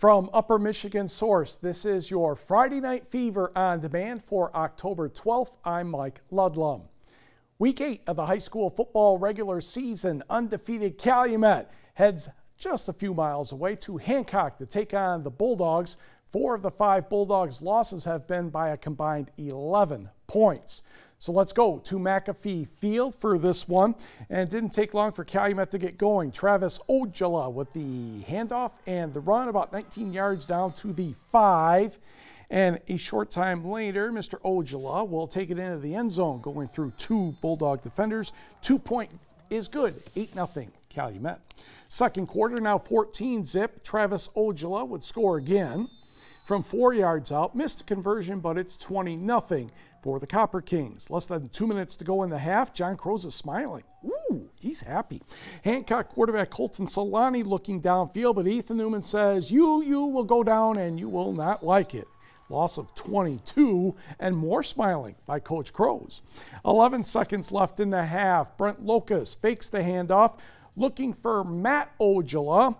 From Upper Michigan Source, this is your Friday Night Fever on demand for October 12th. I'm Mike Ludlum. Week 8 of the high school football regular season, undefeated Calumet heads just a few miles away to Hancock to take on the Bulldogs. 4 of the 5 Bulldogs' losses have been by a combined 11 points. So let's go to Mcafee Feel for this one. And it didn't take long for Calumet to get going. Travis Ojala with the handoff and the run about 19 yards down to the 5. And a short time later, Mr. Ojala will take it into the end zone, going through 2 Bulldog defenders. 2-point is good, 8-0 Calumet. Second quarter, now 14-zip. Travis Ojala would score again from 4 yards out. Missed a conversion, but it's 20-0 for the Copper Kings. Less than 2 minutes to go in the half. John Crows is smiling. Ooh, he's happy. Hancock quarterback Holton Solani looking downfield, but Ethan Newman says, you will go down and you will not like it. Loss of 22 and more smiling by Coach Crows. 11 seconds left in the half. Brent Locust fakes the handoff, looking for Matt Ojala.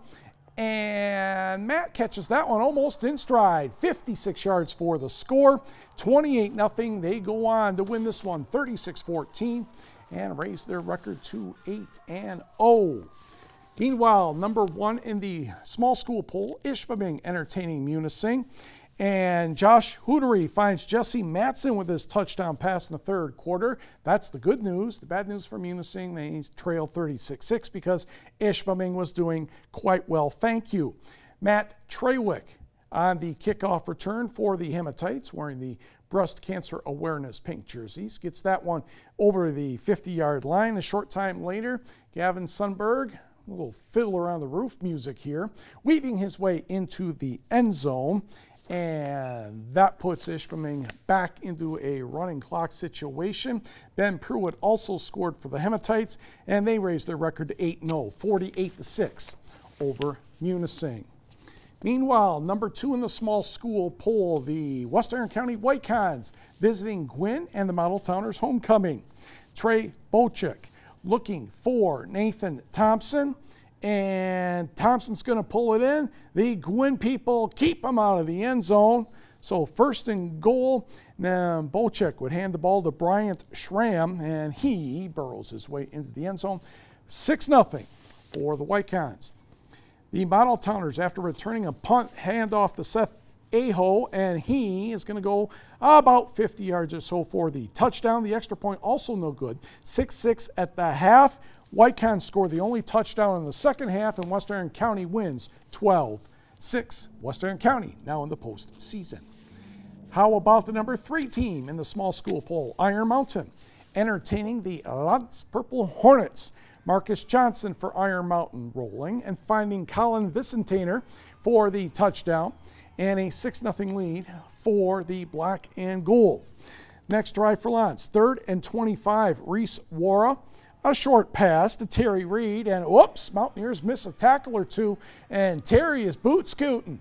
And Matt catches that one almost in stride. 56 yards for the score. 28-0. They go on to win this one 36-14 and raise their record to 8-0. Meanwhile, number 1 in the small school poll, Ishpeming entertaining Munising. And Josh Hootery finds Jesse Matson with his touchdown pass in the third quarter. That's the good news. The bad news for Munising, they trailed 36-6 because Ishpeming was doing quite well. Thank you. Matt Trawick on the kickoff return for the Hematites, wearing the breast cancer awareness pink jerseys. Gets that one over the 50-yard line. A short time later, Gavin Sundberg, a little fiddle around the roof music here, weaving his way into the end zone. And that puts Ishpeming back into a running clock situation. Ben Pruitt also scored for the Hematites, and they raised their record to 8-0, 48-6 over Munising. Meanwhile, number 2 in the small school poll, the Western County Whitecons visiting Gwynn and the Model Towners homecoming. Trey Bochek looking for Nathan Thompson. And Thompson's going to pull it in. The Gwynn people keep him out of the end zone. So first and goal, then Bochek would hand the ball to Bryant Schramm, and he burrows his way into the end zone. 6-0 for the Whitecons. The Model Towners, after returning a punt handoff to Seth Aho, and he is going to go about 50 yards or so for the touchdown. The extra point also no good. 6-6 at the half. Whitecons scored the only touchdown in the second half, and Western County wins 12-6. Western County now in the postseason. How about the number 3 team in the small school poll, Iron Mountain, entertaining the Lance Purple Hornets. Marcus Johnson for Iron Mountain rolling and finding Colin Vicentainer for the touchdown, and a 6-0 lead for the Black and Gold. Next drive for Lance, 3rd and 25, Reese Wara. A short pass to Terry Reed, and whoops, Mountaineers miss a tackle or two, and Terry is boot scooting.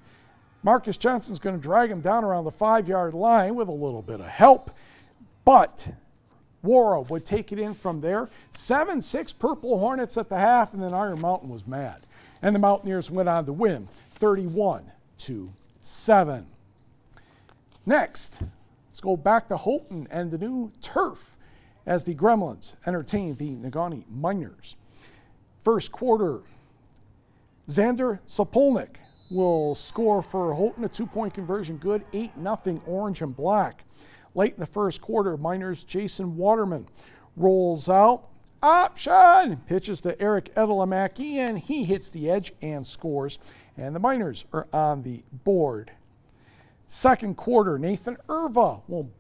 Marcus Johnson's going to drag him down around the 5-yard line with a little bit of help, but Wara would take it in from there. 7-6 Purple Hornets at the half, and then Iron Mountain was mad. And the Mountaineers went on to win 31-7. Next, let's go back to Holton and the new turf as the Gremlins entertain the Negaunee Miners. First quarter, Xander Sapolnik will score for Holton, a 2-point conversion, good, 8-0 Orange and Black. Late in the first quarter, Miners' Jason Waterman rolls out, option, pitches to Eric Edelamaki, and he hits the edge and scores, and the Miners are on the board. Second quarter, Nathan Irva will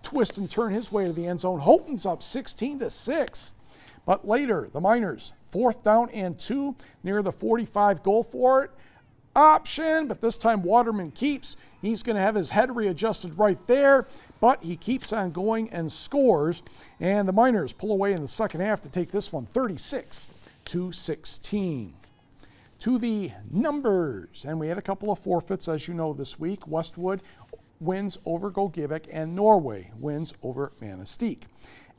twist and turn his way to the end zone. Holton's up 16-6. But later, the Miners, 4th down and 2, near the 45, go for it. Option, but this time Waterman keeps. He's going to have his head readjusted right there, but he keeps on going and scores. And the Miners pull away in the second half to take this one 36-16. To the numbers, and we had a couple of forfeits, as you know, this week. Westwood wins over Gogebic, and Norway wins over Manistee.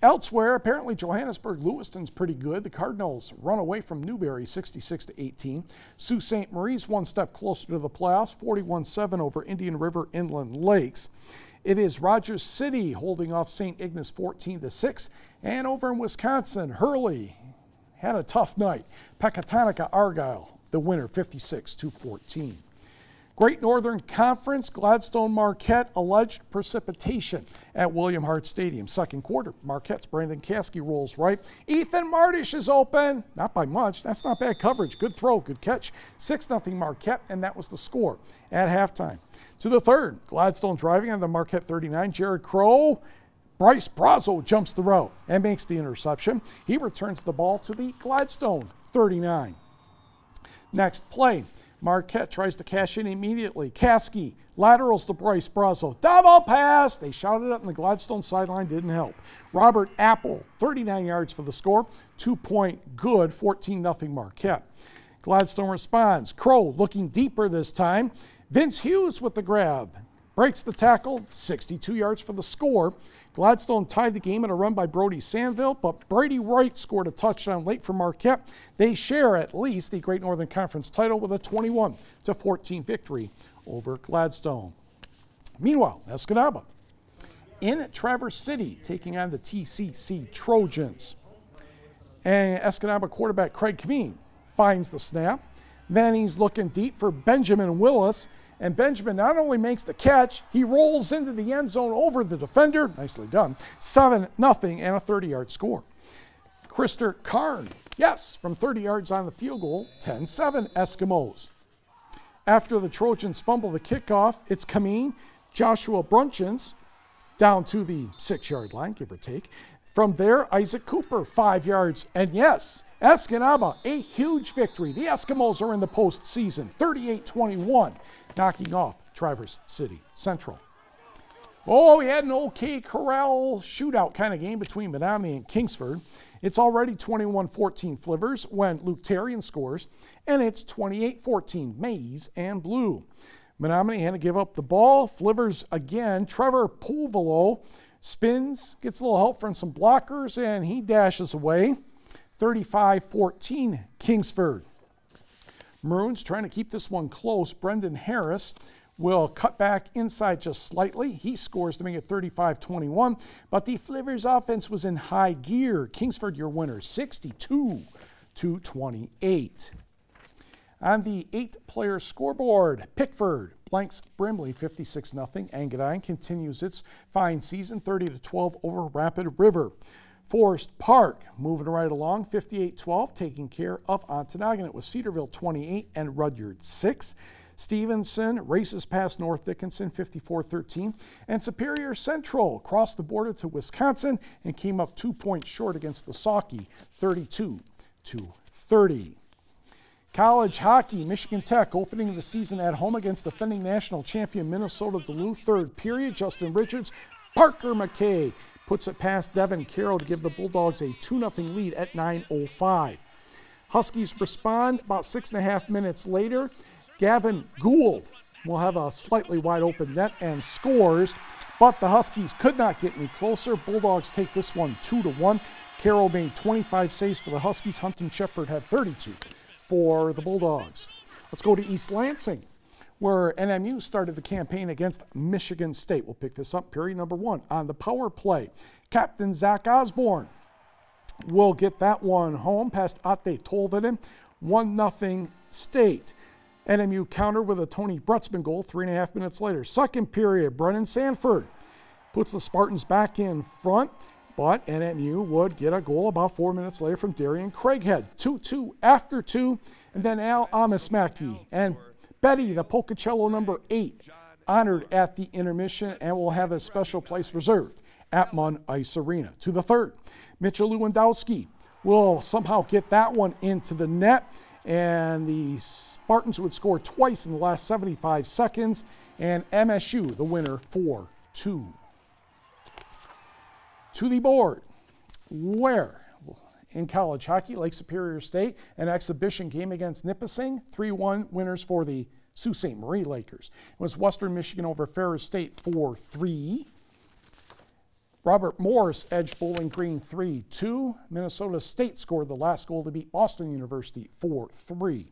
Elsewhere, apparently Johannesburg-Lewiston's pretty good. The Cardinals run away from Newberry 66-18. Sault Ste. Marie's one step closer to the playoffs, 41-7 over Indian River Inland Lakes. It is Rogers City holding off St. Ignace 14-6. And over in Wisconsin, Hurley had a tough night. Pecatonica Argyle, the winner, 56-14. Great Northern Conference, Gladstone Marquette, alleged precipitation at William Hart Stadium. Second quarter, Marquette's Brandon Caskey rolls right. Ethan Martish is open, not by much. That's not bad coverage. Good throw, good catch. 6-0 Marquette, and that was the score at halftime. To the third, Gladstone driving on the Marquette 39. Jared Crow, Bryce Brazo jumps the route and makes the interception. He returns the ball to the Gladstone 39. Next play. Marquette tries to cash in immediately. Caskey laterals to Bryce Brazo. Double pass. They shouted up, and the Gladstone sideline didn't help. Robert Apple, 39 yards for the score. 2-point good, 14-0 Marquette. Gladstone responds. Crow looking deeper this time. Vince Hughes with the grab. Breaks the tackle, 62 yards for the score. Gladstone tied the game in a run by Brody Sandville, but Brady Wright scored a touchdown late for Marquette. They share at least the Great Northern Conference title with a 21-14 victory over Gladstone. Meanwhile, Escanaba in Traverse City taking on the TCC Trojans. And Escanaba quarterback Craig Kameen finds the snap. Then he's looking deep for Benjamin Willis. And Benjamin not only makes the catch, he rolls into the end zone over the defender. Nicely done. 7-0 and a 30-yard score. Krister Karn, yes, from 30 yards on the field goal, 10-7 Eskimos. After the Trojans fumble the kickoff, it's Kameen, Joshua Brunchins, down to the 6-yard line, give or take. From there, Isaac Cooper, 5 yards. And yes, Escanaba, a huge victory. The Eskimos are in the postseason, 38-21. Knocking off Traverse City Central. Oh, we had an OK Corral shootout kind of game between Menominee and Kingsford. It's already 21-14 Flivers when Luke Terrian scores, and it's 28-14 Maize and Blue. Menominee had to give up the ball. Flivers again. Trevor Pulvolo spins, gets a little help from some blockers, and he dashes away. 35-14 Kingsford. Maroons trying to keep this one close. Brendan Harris will cut back inside just slightly. He scores to make it 35-21, but the Flivers offense was in high gear. Kingsford, your winner, 62-28. On the 8-player scoreboard, Pickford blanks Brimley 56-0. Engadine continues its fine season, 30-12 over Rapid River. Forest Park moving right along, 58-12, taking care of Ontonagon. It was Cedarville 28 and Rudyard 6. Stevenson races past North Dickinson 54-13. And Superior Central crossed the border to Wisconsin and came up 2 points short against Wasaukie, 32-30. College hockey, Michigan Tech opening the season at home against defending national champion Minnesota Duluth. Third period, Justin Richards, Parker McKay puts it past Devin Carroll to give the Bulldogs a 2-0 lead at 9:05. Huskies respond about 6.5 minutes later. Gavin Gould will have a slightly wide open net and scores, but the Huskies could not get any closer. Bulldogs take this one 2-1. Carroll made 25 saves for the Huskies. Hunton Shepard had 32 for the Bulldogs. Let's go to East Lansing, where NMU started the campaign against Michigan State. We'll pick this up, period number 1. On the power play, Captain Zach Osborne will get that one home past Ate Tolvanen, 1-0 State. NMU counter with a Tony Brutzman goal 3.5 minutes later. Second period, Brennan Sanford puts the Spartans back in front, but NMU would get a goal about 4 minutes later from Darian Craighead. 2-2 after 2, and then Al Amismaki and Betty, the Pocatello number 8, honored at the intermission and will have a special place reserved at Munn Ice Arena. To the third, Mitchell Lewandowski will somehow get that one into the net, and the Spartans would score twice in the last 75 seconds, and MSU the winner 4-2. To the board, where in college hockey, Lake Superior State, an exhibition game against Nipissing, 3-1 winners for the Sault Ste. Marie Lakers. It was Western Michigan over Ferris State 4-3. Robert Morris edged Bowling Green 3-2. Minnesota State scored the last goal to beat Boston University 4-3.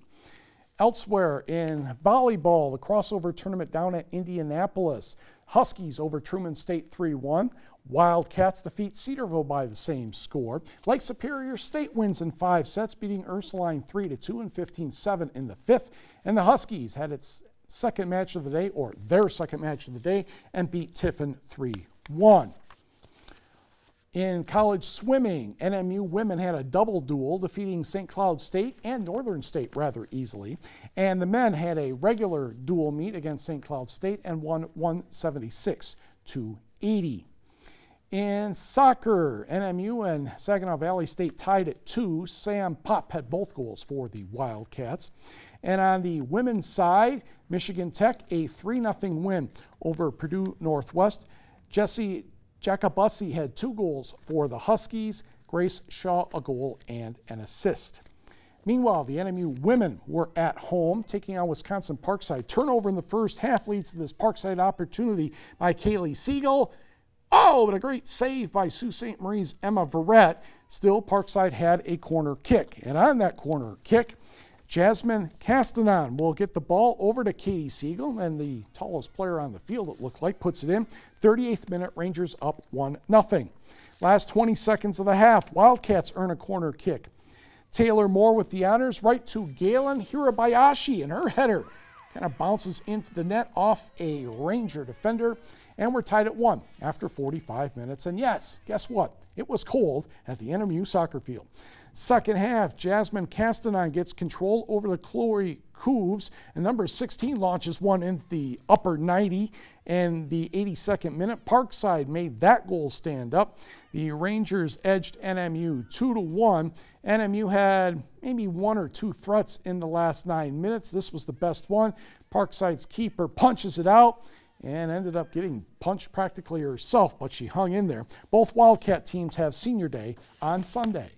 Elsewhere in volleyball, the crossover tournament down at Indianapolis. Huskies over Truman State 3-1. Wildcats defeat Cedarville by the same score. Lake Superior State wins in 5 sets, beating Ursuline 3-2 and 15-7 in the 5th. And the Huskies had its second match of the day, or their second match of the day, and beat Tiffin 3-1. In college swimming, NMU women had a double duel, defeating St. Cloud State and Northern State rather easily. And the men had a regular dual meet against St. Cloud State and won 176-80. In soccer, NMU and Saginaw Valley State tied at 2. Sam Popp had both goals for the Wildcats. And on the women's side, Michigan Tech a 3-0 win over Purdue Northwest. Jessie Jacobussi had 2 goals for the Huskies. Grace Shaw a goal and an assist. Meanwhile, the NMU women were at home taking on Wisconsin Parkside. Turnover in the first half leads to this Parkside opportunity by Kaylee Siegel. Oh, but a great save by Sault Ste. Marie's Emma Verrett. Still, Parkside had a corner kick. And on that corner kick, Jasmine Castanon will get the ball over to Katie Siegel, and the tallest player on the field, it looked like, puts it in. 38th minute, Rangers up 1-0. Last 20 seconds of the half, Wildcats earn a corner kick. Taylor Moore with the honors, right to Galen Hirabayashi, and her header kind of bounces into the net off a Ranger defender, and we're tied at 1 after 45 minutes. And yes, guess what? It was cold at the NMU soccer field. Second half, Jasmine Castanon gets control over the Chloe Couves, and number 16 launches one into the upper 90, and the 82nd minute, Parkside made that goal stand up. The Rangers edged NMU 2-1. NMU had maybe 1 or 2 threats in the last 9 minutes. This was the best one. Parkside's keeper punches it out and ended up getting punched practically herself, but she hung in there. Both Wildcat teams have senior day on Sunday.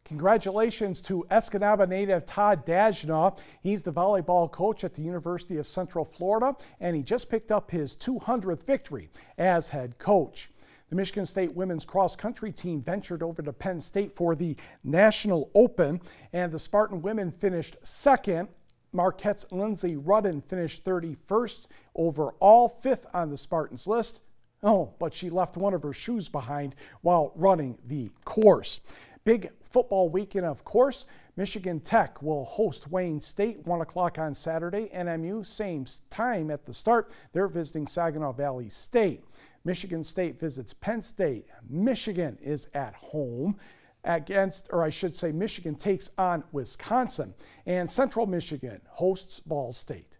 Congratulations to Escanaba native Todd Dajnaw. He's the volleyball coach at the University of Central Florida, and he just picked up his 200th victory as head coach. The Michigan State women's cross-country team ventured over to Penn State for the National Open, and the Spartan women finished second. Marquette's Lindsay Rudden finished 31st overall, 5th on the Spartans list. Oh, but she left one of her shoes behind while running the course. Big football weekend, of course. Michigan Tech will host Wayne State, 1 o'clock on Saturday. NMU, same time at the start. They're visiting Saginaw Valley State. Michigan State visits Penn State. Michigan is at home against, or I should say, Michigan takes on Wisconsin. And Central Michigan hosts Ball State.